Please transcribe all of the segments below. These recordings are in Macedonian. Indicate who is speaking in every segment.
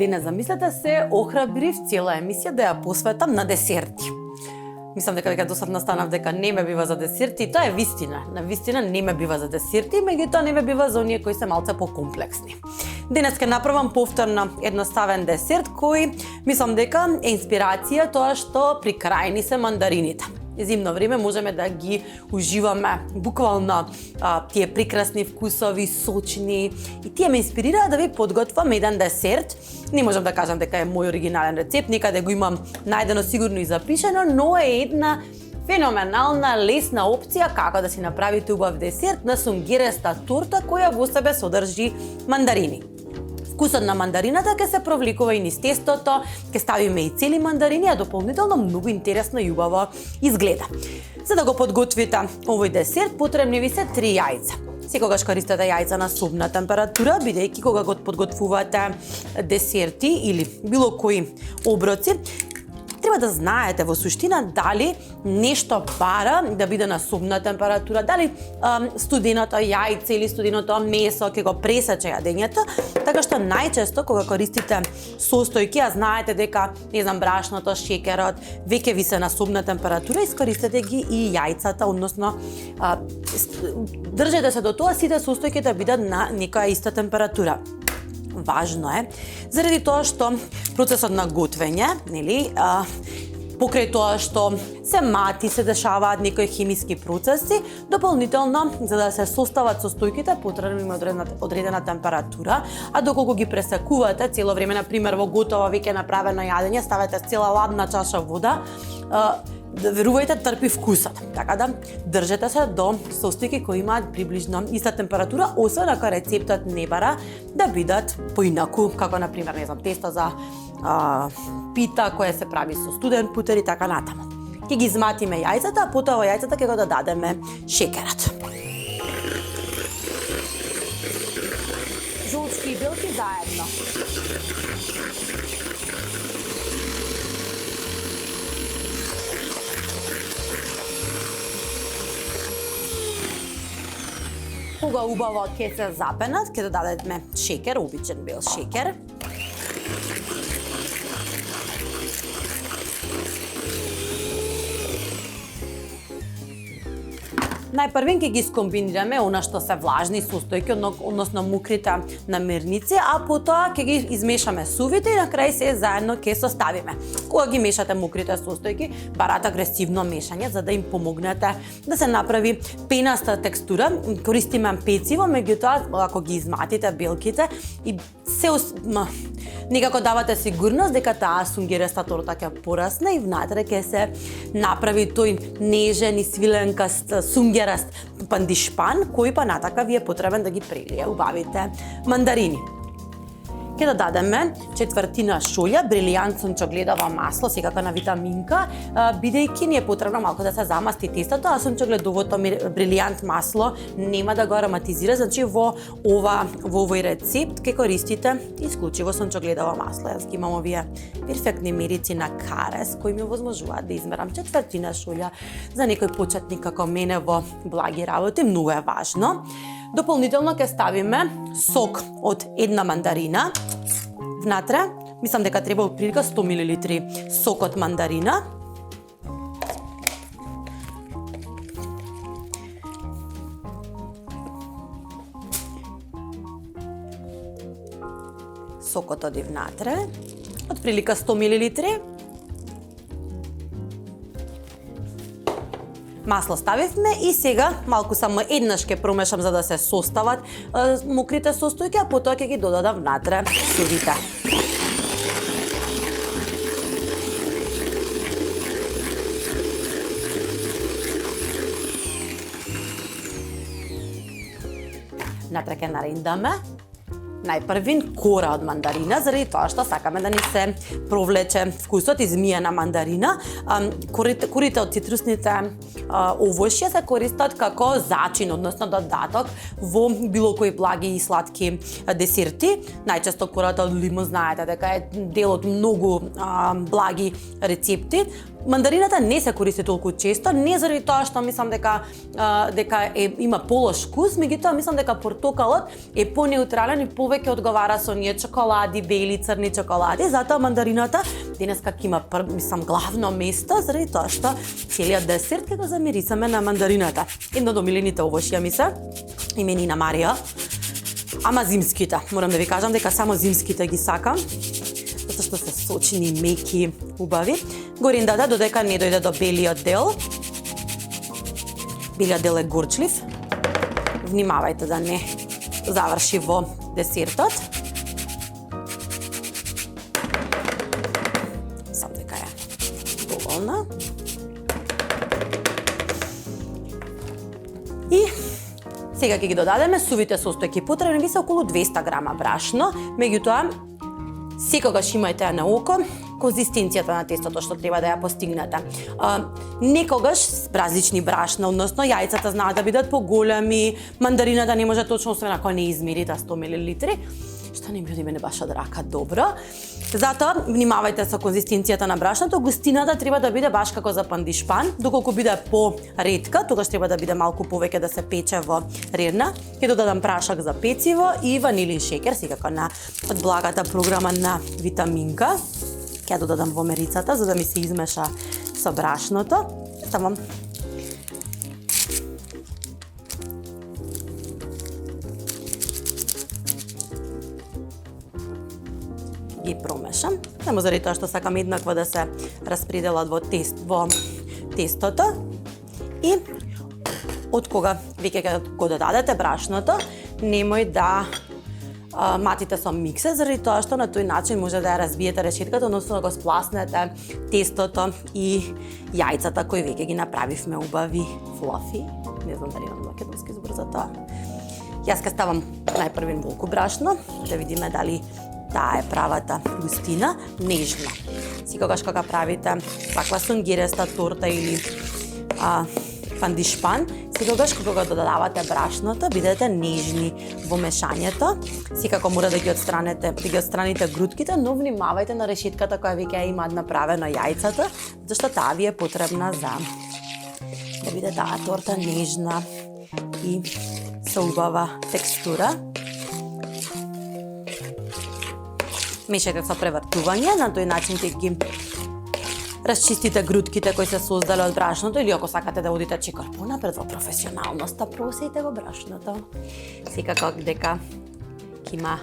Speaker 1: Денес, замислете се, охрабрив цела емисија да ја посветам на десерти. Мислам дека веќе досадна станав дека не ме бива за десерти, и тоа е вистина. На вистина не ме бива за десерти, меѓутоа не ме бива за оние кои се малце покомплексни. Денес ќе направам повторно едноставен десерт кој мислам дека е инспирација тоа што при крај ни се мандарините. Зимно време можеме да ги уживаме буквално тие прекрасни вкусови, сочни, и тие ме инспирираа да ви подготвам еден десерт. Не можам да кажам дека е мој оригинален рецепт, некаде го имам најдено сигурно и запишено, но е една феноменална, лесна опција како да си направите убав десерт на сунгереста торта која во себе содржи мандарини. Вкусот на мандарината ќе се провликува и низ тестото, ќе ставиме и цели мандарини, а дополнително многу интересно и убаво изгледа. За да го подготвите овој десерт, потребни ви се 3 јајца. Секогаш користете јајца на собна температура, бидејќи кога го подготвувате десерти или било кои оброци, треба да знаете во суштина дали нешто бара да биде на собна температура, дали студеното јајце или студеното месо ќе го пресече јадењето, така што најчесто кога користите состојки, а знаете дека брашното, шеќерот веќе ви се на собна температура, искористете ги и јајцата, односно држете се до тоа сите состојки да бидат на некоја иста температура. Важно е, заради тоа што процесот на готвење, покрај тоа што се мати, се дешаваат некои хемиски процеси, дополнително, за да се состават состојките, потребна има одредена температура, а доколку ги пресекувате цело време, например, во готово веќе направено јадење, ставете цела ладна чаша вода, верувајте, трпи вкусот. Така да држете се до состојки кои имаат приближно иста температура, освен ако рецептот не бара да бидат поинаку, како например, тесто за пита која се прави со студен путер и така натаму. Ќе ги изматиме јајцата, а потоа во јајцата ќе го додадеме шеќерот. Жолчки и белки заедно. Кога убаво ќе се запенат, ќе додадеме шеќер, обичен бел шеќер. Најпрвен ќе ги скомбинираме она што се влажни состојки, односно мокрите намирници, а потоа ќе ги измешаме сувите и на крај се заедно ќе составиме. Кога ги мешате мокрите состојки, барате агресивно мешање за да им помогнете да се направи пенаста текстура. Користиме пeciво, меѓутоа ако ги изматите белките и некако давате сигурност дека таа сунгереста торта ќе порасне и внатре ќе се направи тој нежен и свиленкаст сунгерест пандишпан, кој па натака ви е потребен да ги прелие убавите мандарини. Ќе додадеме четвртина шолја брилијант сончогледово масло, секако на витаминка, бидејќи ни е потребно малку да се замасти тестото, а сончогледовото брилијант масло нема да го ароматизира, значи во овој рецепт ќе користите исклучиво сончогледово масло. Јас ги имам овие перфектни мерици на карес кои ми овозможуваат да измерам четвртина шолја за некој почетник како мене во благи работи, многу е важно. Дополнително ќе ставиме сок од една мандарина. Внатре, мислам дека треба отприлика 100 мл сок од мандарина. Сокот оди внатре, отприлика 100 мл. Масло ставивме и сега малку само еднаш ќе промешам за да се состават мокрите состојки, а потоа ќе ги додадам внатре сувите. Внатре ќе нарендаме најпрвин кора од мандарина, заради тоа што сакаме да ни се провлече вкусот измиена мандарина. Корите од цитрусните овошја се користат како зачин, односно додаток во било кои благи и сладки десерти. Најчесто кората од лимон знаете дека е дел од многу благи рецепти. мандарината не се користи толку често, не заради тоа што мислам дека има полош вкус, меѓутоа мислам дека портокалот е понеутрален и повеќе одговара со оние чоколади, бели, црни чоколади, затоа мандарината денеска ќе има мислам главно место заради тоа што целиот десерт ќе го замирисаме на мандарината. Едно од омилените овошја ми се именина Марија, ама зимските. Морам да ви кажам дека само зимските ги сакам, затоа што се сочни, меки, убави. Гориндата додека не дојде до белиот дел. Белиот дел е горчлив. Внимавајте да не заврши во десертот. Сам дека е доволна. И сега ќе ги додадеме сувите состојки. Потребни ви се околу 200 грама брашно, меѓутоа секогаш имајте на око конзистенцијата на тестото што треба да ја постигнете. Некогаш различни брашна, односно јајцата знаат да бидат поголеми, мандарината не може точно освен ако не измерите 100 мл, што не биде мене баш од рака добро. Затоа внимавајте со конзистенцијата на брашното, густината треба да биде баш како за пандишпан, доколку биде по-ретка, тогаш треба да биде малку повеќе да се пече во рерна. Ќе додадам прашак за пecivo и ванилин шекер, секако на од благата програма на витаминка. Ќе додадам во мерицата за да ми се измеша со брашното. Ставам ги промешам, само заради тоа што сакам еднакво да се распределат во тестото. И од кога веќе го додадете брашното, немој да матите со миксер, заради тоа што на тој начин може да ја разбиете решетката, односно да го спласнете тестото и јајцата кои веќе ги направивме убави флафи. Не знам дали имам македонски збор за тоа. Јас ќе ставам најпрвен волку брашно, да видиме дали таа е правата густина, нежна. Секогаш кога правите ваква сунгиреста торта или пандишпан, секогаш кога додавате брашното, бидете нежни во мешањето. Секако мора да ги отстраните грудките, но внимавајте на решетката која веќе има направено јајцата, зашто таа ви е потребна за да биде таа торта нежна и со убава текстура. Мешајте со превртување, на тој начин ќе ги расчистите грудките кои се создале од брашното, или ако сакате да одите чекор понапред во професионалноста, просејте го брашното. Секако дека ќе има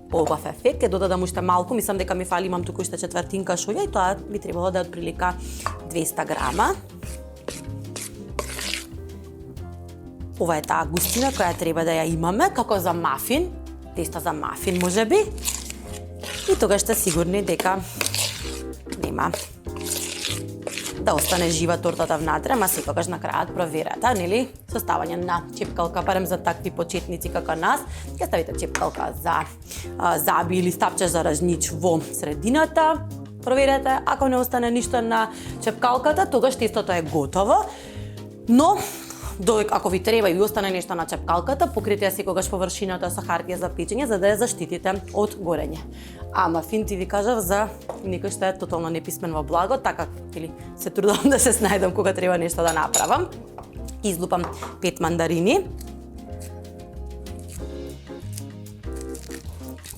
Speaker 1: поубав ефект, ќе додадам уште малку, мислам дека ми фали, имам туку уште четвртинка шоја и тоа би требало да е отприлика 200 грама. Ова е таа густина која треба да ја имаме, како за мафин, тесто за мафин можеби. И тогаш сте сигурни дека нема да остане жива тортата внатре, ама секогаш на крајот проверете, нели? Составање на чепкалка, барем за такви почетници како нас, ќе ставите чепкалка за заби или стапче за разнич во средината. Проверете, ако не остане ништо на чепкалката, тогаш тестото е готово. Но ако ви треба и остане нешто на чепкалката, покрите ја секогаш површината со хартија за печење за да ја заштитите од горење. Ама фин ти ви кажав за некој што е тотално неписмен во благо, така или се трудам да се снајдам кога треба нешто да направам. Излупам 5 мандарини.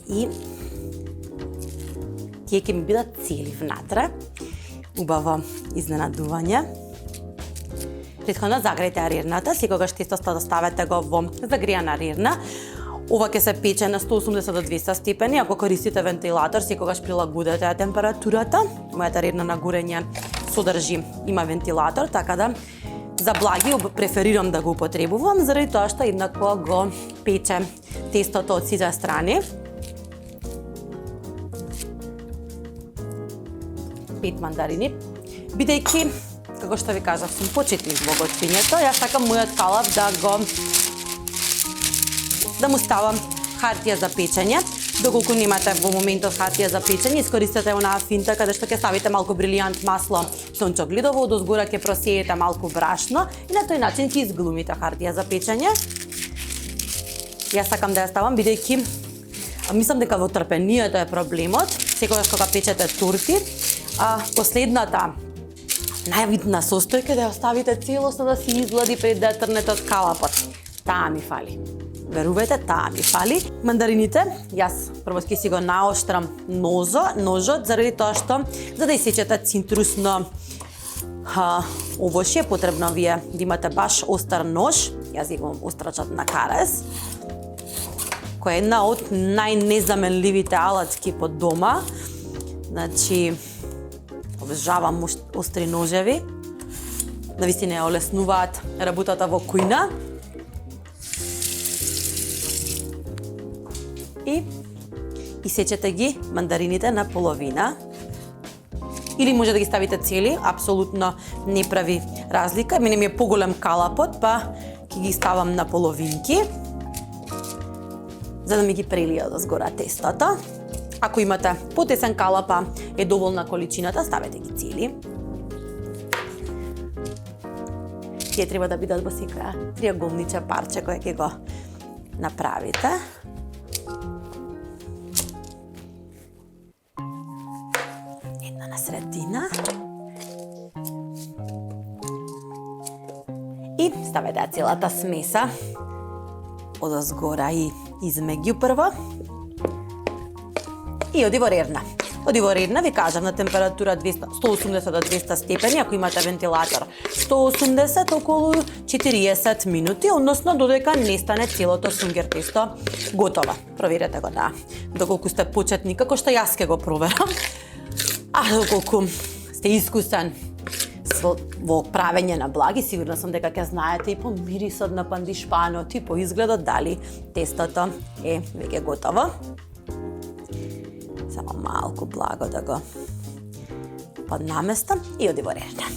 Speaker 1: И тие ќе ми бидат цели внатре. Убаво изненадување. Претходно загрејте рерната, секогаш тестото да ставете го во загријана рерна. Ова ќе се пече на 180 до 200 степени, ако користите вентилатор, секогаш прилагодете температурата. Мојата рерна на горење содржи, има вентилатор, така да за благи преферирам да го употребувам, заради тоа што еднакво го пече тестото од сите страни. 5 мандарини, бидејќи како што ви кажав, сум почетник во готвењето, јас сакам мојот калап да му ставам хартија за печење. Доколку немате во моментот хартија за печење, искористете онаа финта каде што ќе ставите малку брилијант масло сончоглидово, одозгора ќе просеете малку брашно и на тој начин ќе изглумите хартија за печење. Јас сакам да ја ставам бидејќи мислам дека во трпението е проблемот. Секогаш кога печете торти, последната највидна состојка да ја оставите целосно да си изглади пред да ја трнете од калапот. Таа ми фали. Верувајте, таа ми фали. Мандарините, јас прво ќе си го наоштрам ножот, заради тоа што за да исечете цитрусно овошје, потребно вие да имате баш остар нож. Јас имам острачот на карес, кој е една од најнезаменливите алатки по дома. Значи, обожавам остри ножеви. Навистина ја олеснуваат работата во кујна. И исечете ги мандарините на половина. Или може да ги ставите цели, апсолутно не прави разлика. Мене ми е поголем калапот, па ќе ги ставам на половинки, за да ми ги прелија до згора тестото. Ако имате потесен калапа, е доволна количината, ставете ги цели. Тие треба да бидат во секоја триаголниче парче кое ќе го направите. Една на средина. И ставете целата смеса одозгора и измеѓу прво. И оди во редна. Оди во редна, ви кажав, на температура 180 до 200 степени, ако имате вентилатор 180, околу 40 минути, односно додека не стане целото сунгер тесто готово. Проверете го, да. Доколку сте почетник, како што јас ќе го проверам. А доколку сте искусен во правење на благи, сигурна сум дека ќе знаете и по мирисот на пандишпанот и по изгледот дали тестото е веќе готово. Само малку благо да го поднаместам и оди во редна.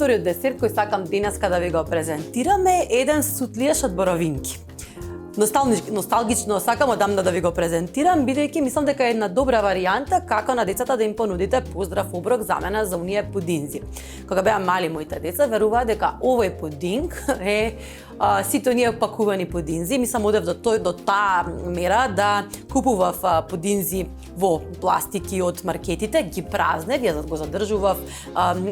Speaker 1: Вториот десерт кој сакам денеска да ви го презентираме е еден сутлиеш од боровинки. Носталгично сакам одамна да ви го презентирам, бидејќи мислам дека е една добра варијанта како на децата да им понудите поздрав оброк замена за оние пудинзи. Кога беа мали моите деца, веруваат дека овој пудинг е сите оние пакувани пудинзи. Мислам одев до таа мера да купував пудинзи во пластики од маркетите, ги празнев, ја го задржував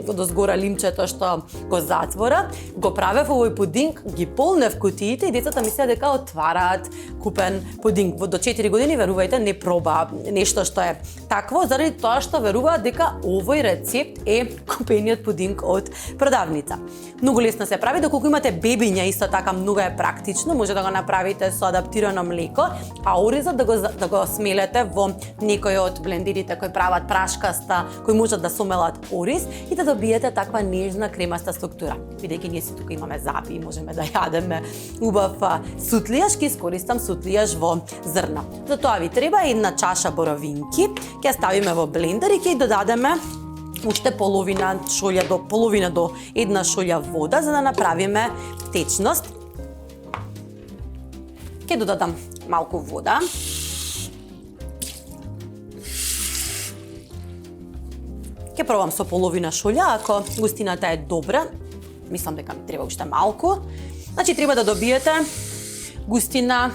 Speaker 1: до згора лимчето што го затвора, го правев овој пудинг, ги полнев кутиите и децата мислеа дека отвараат купен пудинг. До 4 години, верувајте, не проба нешто што е такво, заради тоа што веруваат дека овој рецепт е купениот пудинг од продавница. Многу лесно се прави, доколку имате бебиња, исто така многу е практично, може да го направите со адаптирано млеко, а оризот да го смелете во некој од блендерите кои прават прашкаста, кои можат да сомелат ориз и да добиете таква нежна кремаста структура. Бидејќи ние си тука имаме заби и можеме да јадеме убав сутлијаш, ќе искористам сутлијаш во зрна. За тоа ви треба една чаша боровинки, ќе ставиме во блендер и ќе додадеме уште половина до една шолја вода за да направиме течност. Ќе додадам малку вода. Ќе пробам со половина шолја, ако густината е добра, мислам дека ми треба уште малку. Значи треба да добиете густина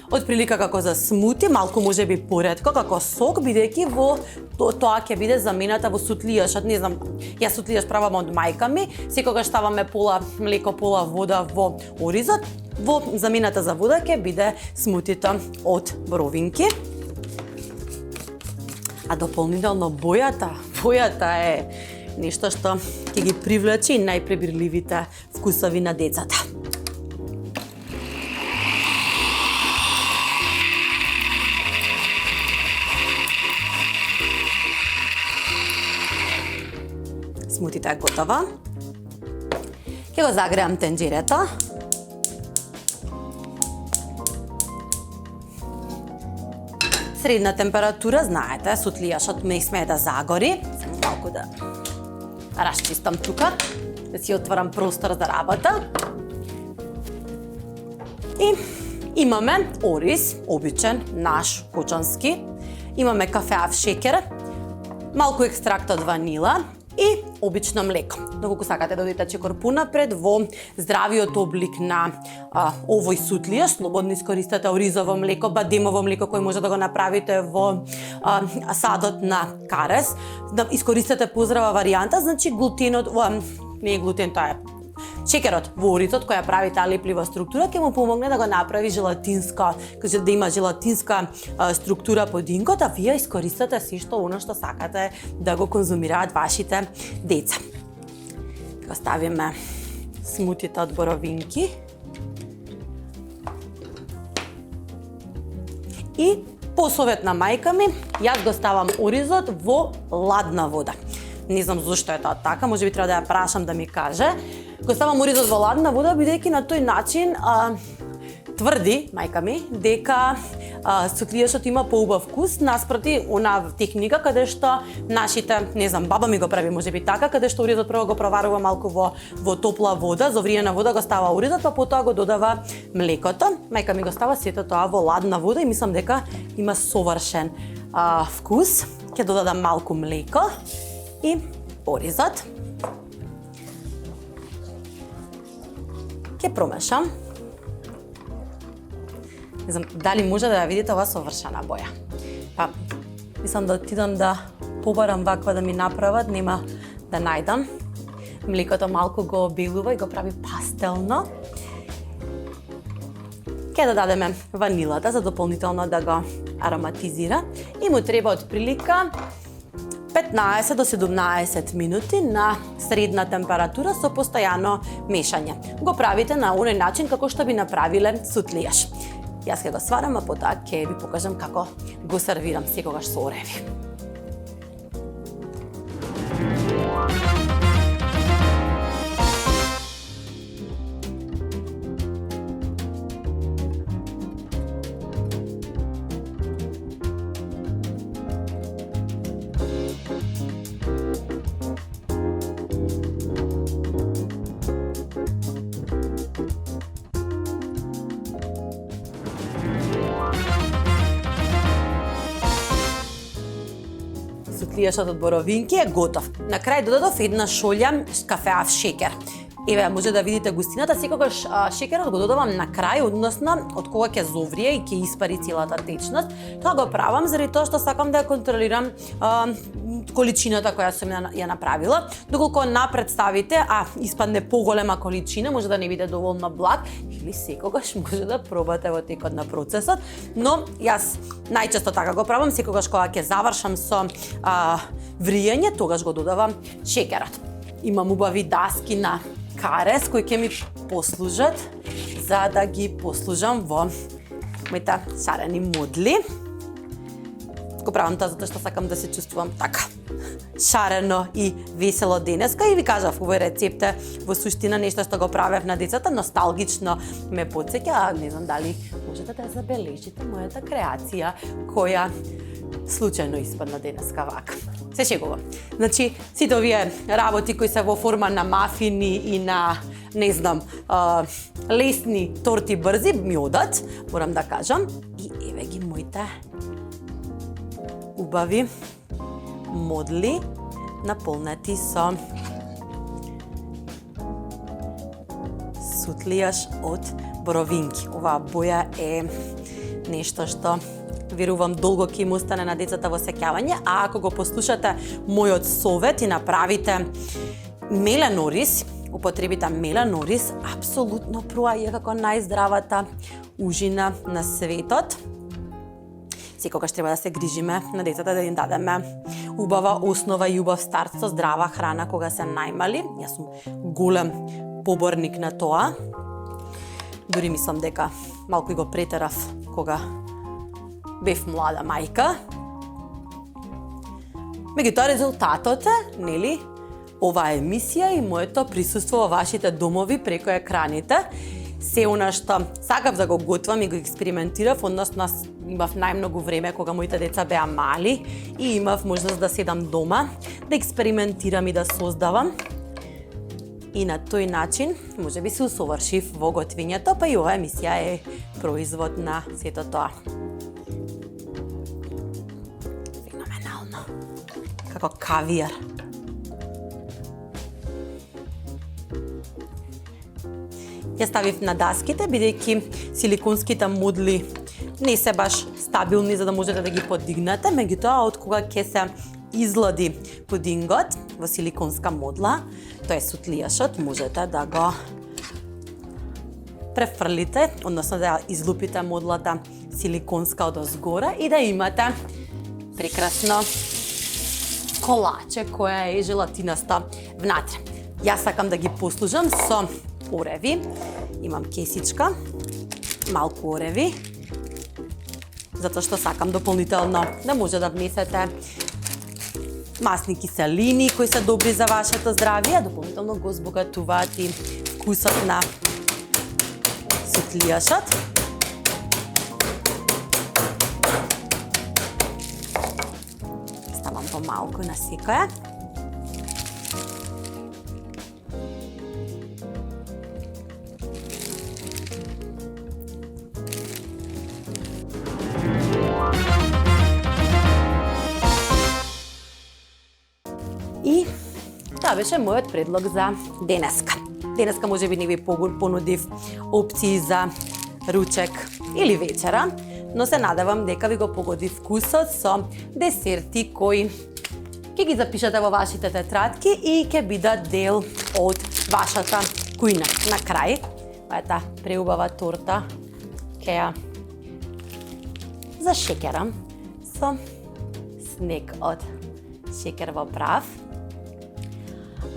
Speaker 1: од прилика како за смути, малку можеби поретко како сок, бидејќи во тоа ќе биде замената во сутлијашот. Не знам, јас сутлијаш правам од мајка ми, секогаш ставаме пола млеко, пола вода во оризот. Во замената за вода ќе биде смутито од боровинки. А дополнително бојата е нешто што ќе ги привлече и најпребирливите вкусови на децата. Смутито е готова. Ќе го загреам тенџерето. Средна температура, знаете, сутлијашот ме смее да загори. Само малку да расчистам тука, да си отварам простор за работа. И имаме ориз, обичен, наш, кучански. Имаме кафеав шекер, малку екстракт од ванила и обично млеко. Доколку сакате да одите чекор напред во здравиот облик на овој сутлија, слободно искористете оризово млеко, бадемово млеко кој може да го направите во садот на карес. Да искористите поздрава варијанта, значи глутенот, не е глутен, тоа е шекерот во оризот која прави таа леплива структура ќе му помогне да го направи желатинска, да има желатинска структура подинкот, а вие искористате се што она што сакате да го конзумираат вашите деца. Го ставиме смутите од боровинки. И по совет на мајка ми, јас го ставам оризот во ладна вода. Не знам зошто е тоа така, можеби треба да ја прашам да ми каже. Го ставам оризот во ладна вода, бидејќи на тој начин тврди, мајка ми, дека сутлијашот има поубав вкус, наспроти она техника каде што нашите, не знам, баба ми го прави можеби така, каде што оризот прво го проварува малку во топла вода, зовриена вода го става оризот, па потоа го додава млекото. Мајка ми го става сето тоа во ладна вода и мислам дека има совршен вкус. Ќе додадам малку млеко и оризот. Ќе промешам. Не знам дали може да ја видите оваа совршена боја. Па, мислам да отидам да побарам ваква да ми направат, нема да најдам. Млекото малку го обелува и го прави пастелно. Ќе додадеме ванилата за дополнително да го ароматизира и му треба од прилика 15 до 17 минути на средна температура со постојано мешање. Го правите на оној начин како што би направиле сутлијаш. Јас ќе го сварам, а потоа ќе ви покажам како го сервирам секогаш со ореви. Сутлијашот од боровинки е готов. На крај додадов една шолја кафеав шекер. Еве, може да видите густината, секогаш шекерот го додавам на крај, односно од кога ќе зоврие и ќе испари целата течност. Тоа го правам заради тоа што сакам да ја контролирам количината која сум ја направила. Доколку напред ставите, испадне поголема количина, може да не биде доволно благ, или секогаш може да пробате во текот на процесот, но јас најчесто така го правам, секогаш кога ќе завршам со вриење, тогаш го додавам шекерот. Имам убави даски на карес кои ќе ми послужат за да ги послужам во моите шарени модли. Го правам тоа затоа што сакам да се чувствувам така шарено и весело денеска и ви кажав, овој рецепт е во суштина нешто што го правев на децата, носталгично ме потсеќа, не знам дали можете да забележите мојата креација која случајно испадна денеска вака. Се шегувам. Значи, сите овие работи кои се во форма на мафини и на, не знам, лесни торти брзи ми одат, морам да кажам. И еве ги моите убави модли наполнети со сутлијаш од боровинки. Оваа боја е нешто што верувам долго ќе им остане на децата во сеќавање, а ако го послушате мојот совет и направите мелен ориз, употребите мелен ориз, апсолутно проаѓа како најздравата ужина на светот. Секогаш треба да се грижиме на децата, да им дадеме убава основа и убав старт со здрава храна кога се најмали. Јас сум голем поборник на тоа. Дури мислам дека малку го претерав кога бев млада мајка. Меѓутоа резултатот е, нели, оваа емисија и моето присуство во вашите домови преку екраните. се она што сакав да го готвам и го експериментирав, односно имав најмногу време кога моите деца беа мали и имав можност да седам дома, да експериментирам и да создавам. И на тој начин, може би се усовршив во готвењето, па и оваа емисија е производ на сето тоа. Феноменално. Како кавијар. Ја ставив на даските, бидејќи силиконските модли не се баш стабилни за да можете да ги подигнете, меѓутоа од кога ќе се излади пудингот во силиконска модла, тој сутлијашот, можете да го префрлите, односно да излупите модлата силиконска од озгора и да имате прекрасно колаче која е желатинаста внатре. Јас сакам да ги послужам со ореви. Имам кесичка, малку ореви, затоа што сакам дополнително да може да внесете масни киселини кои се добри за вашето здравје, а дополнително го збогатуваат и вкусот на сутлијашот. Ставам помалку на секоја. И тоа беше мојот предлог за денеска. Денеска може би не ви понудив опции за ручек или вечера, но се надевам дека ви го погоди вкусот со десерти кои ќе ги запишете во вашите тетрадки и ќе бидат дел од вашата кујна. На крај, ета преубава торта ќе ја зашекерам со снег од шекерва прав.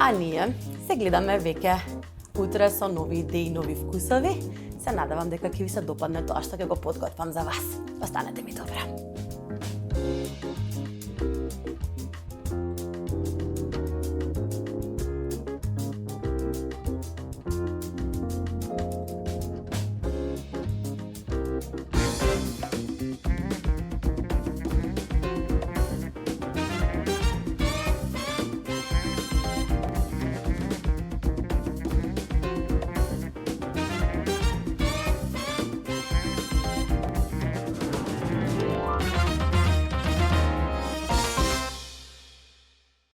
Speaker 1: А ние се гледаме веќе утре со нови идеи, нови вкусови. Се надевам дека ќе ви се допадне тоа што ќе го подготвам за вас. Останете ми добра.